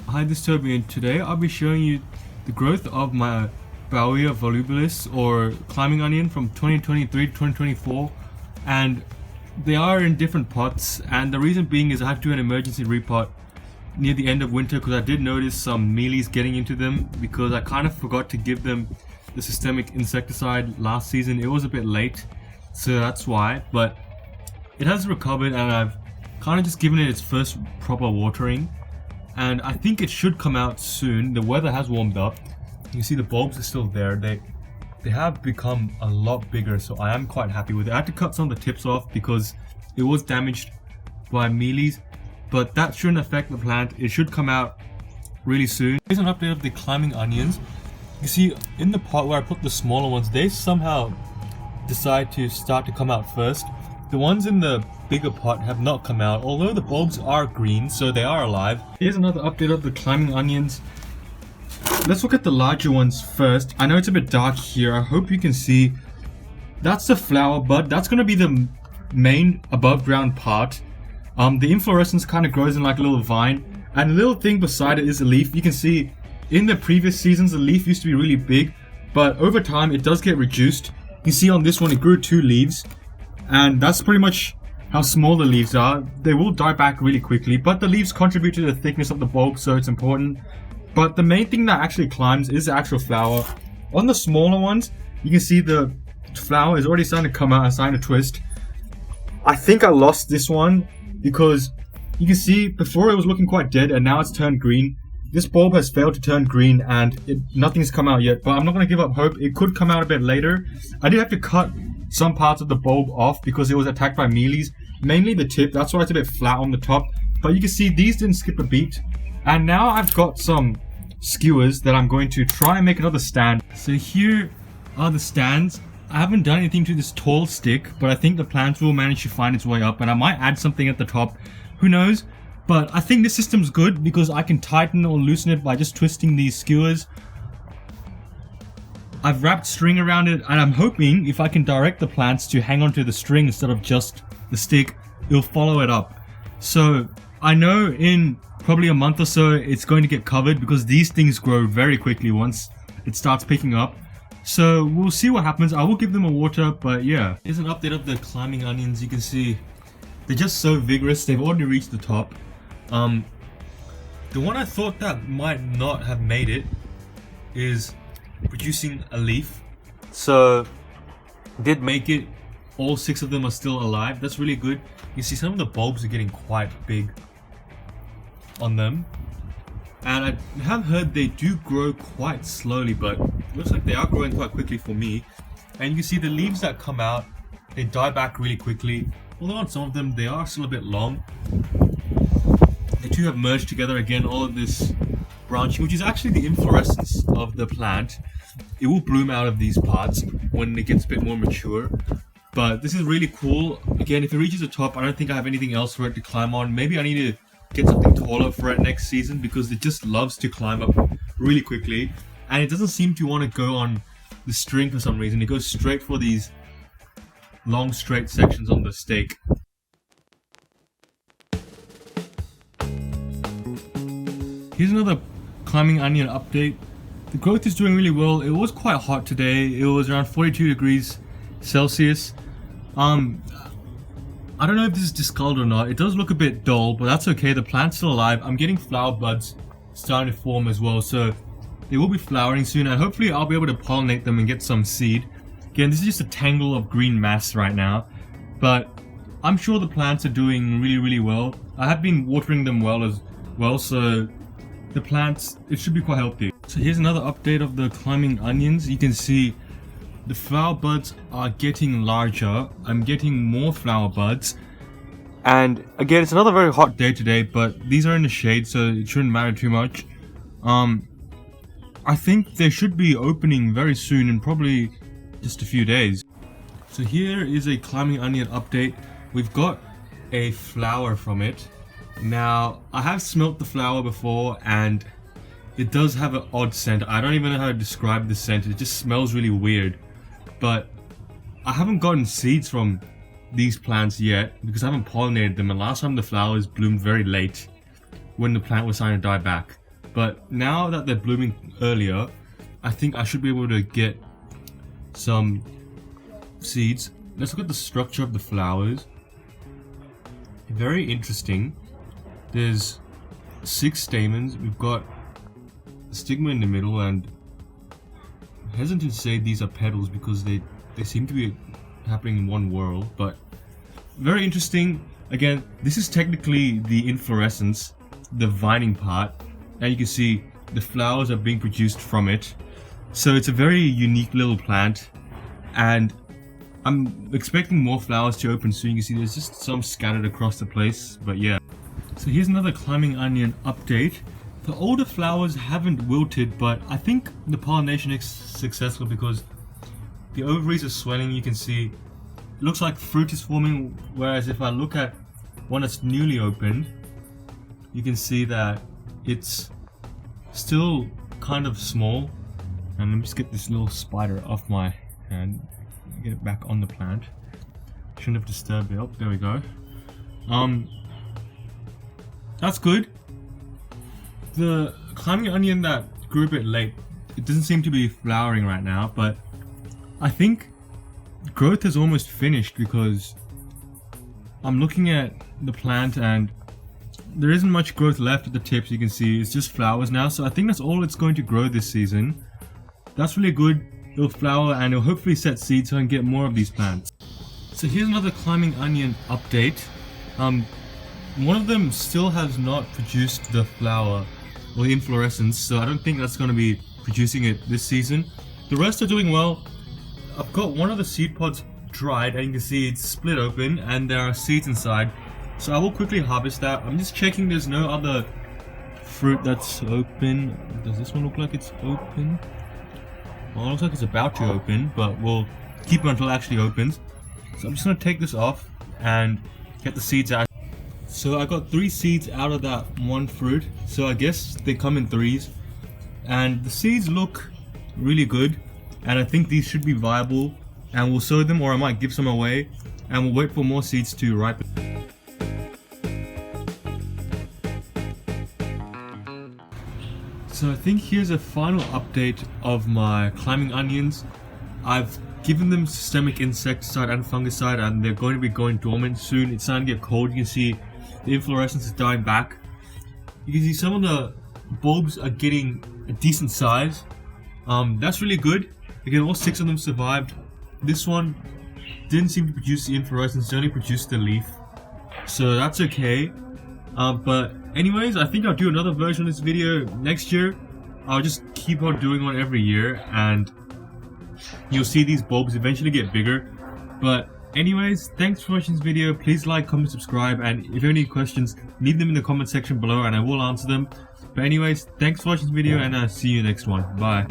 Hi, this is Toby, and today I'll be showing you the growth of my Bowiea volubilis or climbing onion from 2023 to 2024, and they are in different pots, and the reason being is I had to do an emergency repot near the end of winter because I did notice some mealies getting into them because I kind of forgot to give them the systemic insecticide last season. It was a bit late, so that's why, but it has recovered and I've kind of just given it its first proper watering. And I think it should come out soon. The weather has warmed up. You can see the bulbs are still there. They have become a lot bigger, so I am quite happy with it. I had to cut some of the tips off because it was damaged by mealies, but that shouldn't affect the plant. It should come out really soon. Here's an update of the climbing onions. You see in the pot where I put the smaller ones, they somehow decide to start to come out first. The ones in the bigger pot have not come out, although the bulbs are green, so they are alive. Here's another update of the climbing onions. Let's look at the larger ones first. I know it's a bit dark here. I hope you can see. That's the flower bud. That's going to be the main above ground part. The inflorescence kind of grows in like a little vine, and the little thing beside it is a leaf. You can see in the previous seasons the leaf used to be really big, but over time it does get reduced. You can see on this one it grew 2 leaves. And that's pretty much how small the leaves are. They will die back really quickly, but the leaves contribute to the thickness of the bulb, so it's important. But the main thing that actually climbs is the actual flower. On the smaller ones, you can see the flower is already starting to come out and starting to twist. I think I lost this one because you can see before it was looking quite dead and now it's turned green. This bulb has failed to turn green and nothing's come out yet, but I'm not going to give up hope. It could come out a bit later. I did have to cut some parts of the bulb off because it was attacked by mealies, mainly the tip. That's why it's a bit flat on the top, but you can see these didn't skip a beat. And now I've got some skewers that I'm going to try and make another stand. So here are the stands. I haven't done anything to this tall stick, but I think the plant will manage to find its way up, and I might add something at the top, who knows. But I think this system's good because I can tighten or loosen it by just twisting these skewers. I've wrapped string around it, and I'm hoping if I can direct the plants to hang onto the string instead of just the stick, it'll follow it up. So I know in probably a month or so it's going to get covered because these things grow very quickly once it starts picking up. So we'll see what happens. I will give them a water, but yeah. Here's an update of the climbing onions. You can see they're just so vigorous. They've already reached the top. The one I thought that might not have made it is producing a leaf. So did make it. All 6 of them are still alive. That's really good. You see some of the bulbs are getting quite big on them, and I have heard they do grow quite slowly, but it looks like they are growing quite quickly for me. And you can see the leaves that come out, they die back really quickly, although on some of them they are still a bit long. The two have merged together again. All of this branching, which is actually the inflorescence of the plant, it will bloom out of these parts when it gets a bit more mature. But this is really cool. Again, if it reaches the top, I don't think I have anything else for it to climb on. Maybe I need to get something taller for it next season because it just loves to climb up really quickly, and it doesn't seem to want to go on the string for some reason. It goes straight for these long straight sections on the stake. Here's another climbing onion update. The growth is doing really well. It was quite hot today. It was around 42 degrees Celsius. I don't know if this is discolored or not. It does look a bit dull, but that's okay. The plant's still alive. I'm getting flower buds starting to form as well, so they will be flowering soon, and hopefully I'll be able to pollinate them and get some seed. Again, this is just a tangle of green mass right now, but I'm sure the plants are doing really well. I have been watering them well as well, so the plants, it should be quite healthy. So here's another update of the climbing onions. You can see the flower buds are getting larger. I'm getting more flower buds. And again, it's another very hot day today, but these are in the shade, so it shouldn't matter too much. I think they should be opening very soon, in probably just a few days. So here is a climbing onion update. We've got a flower from it. Now, I have smelt the flower before, and it does have an odd scent. I don't even know how to describe the scent. It just smells really weird. But I haven't gotten seeds from these plants yet because I haven't pollinated them, and last time the flowers bloomed very late when the plant was starting to die back. but now that they're blooming earlier, I think I should be able to get some seeds. Let's look at the structure of the flowers. Very interesting. There's 6 stamens. We've got a stigma in the middle, and I'm hesitant to say these are petals because they seem to be happening in one whirl, but very interesting. Again, this is technically the inflorescence, the vining part, and you can see the flowers are being produced from it. So it's a very unique little plant, and I'm expecting more flowers to open soon. You can see there's just some scattered across the place, but yeah. So here's another climbing onion update. The older flowers haven't wilted, but I think the pollination is successful because the ovaries are swelling. You can see it looks like fruit is forming, whereas if I look at one that's newly opened, you can see that it's still kind of small. And let me just get this little spider off my hand, get it back on the plant. Shouldn't have disturbed it. Oh, there we go. That's good. The climbing onion that grew a bit late, it doesn't seem to be flowering right now, but I think growth has almost finished because I'm looking at the plant and there isn't much growth left at the tips. You can see it's just flowers now, so I think that's all it's going to grow this season. That's really good. It'll flower and it'll hopefully set seeds so I can get more of these plants. So here's another climbing onion update. One of them still has not produced the flower or the inflorescence, so I don't think that's going to be producing it this season. The rest are doing well. I've got one of the seed pods dried and you can see it's split open and there are seeds inside. So I will quickly harvest that. I'm just checking there's no other fruit that's open. Does this one look like it's open? Well, it looks like it's about to open, but we'll keep it until it actually opens. So I'm just going to take this off and get the seeds out. So I got 3 seeds out of that one fruit, so I guess they come in 3s. And the seeds look really good, and I think these should be viable. And we'll sow them, or I might give some away, and we'll wait for more seeds to ripen. So I think here's a final update of my climbing onions. I've given them systemic insecticide and fungicide and they're going to be going dormant soon. It's starting to get cold. You can see the inflorescence is dying back. You can see some of the bulbs are getting a decent size. That's really good. Again, all 6 of them survived. This one didn't seem to produce the inflorescence, it only produced the leaf. So that's okay. But anyways, I think I'll do another version of this video next year. I'll just keep on doing one every year and you'll see these bulbs eventually get bigger. But anyways, thanks for watching this video. Please like, comment, subscribe, and if you have any questions, leave them in the comment section below and I will answer them. But anyways, thanks for watching this video and I'll see you next one. Bye.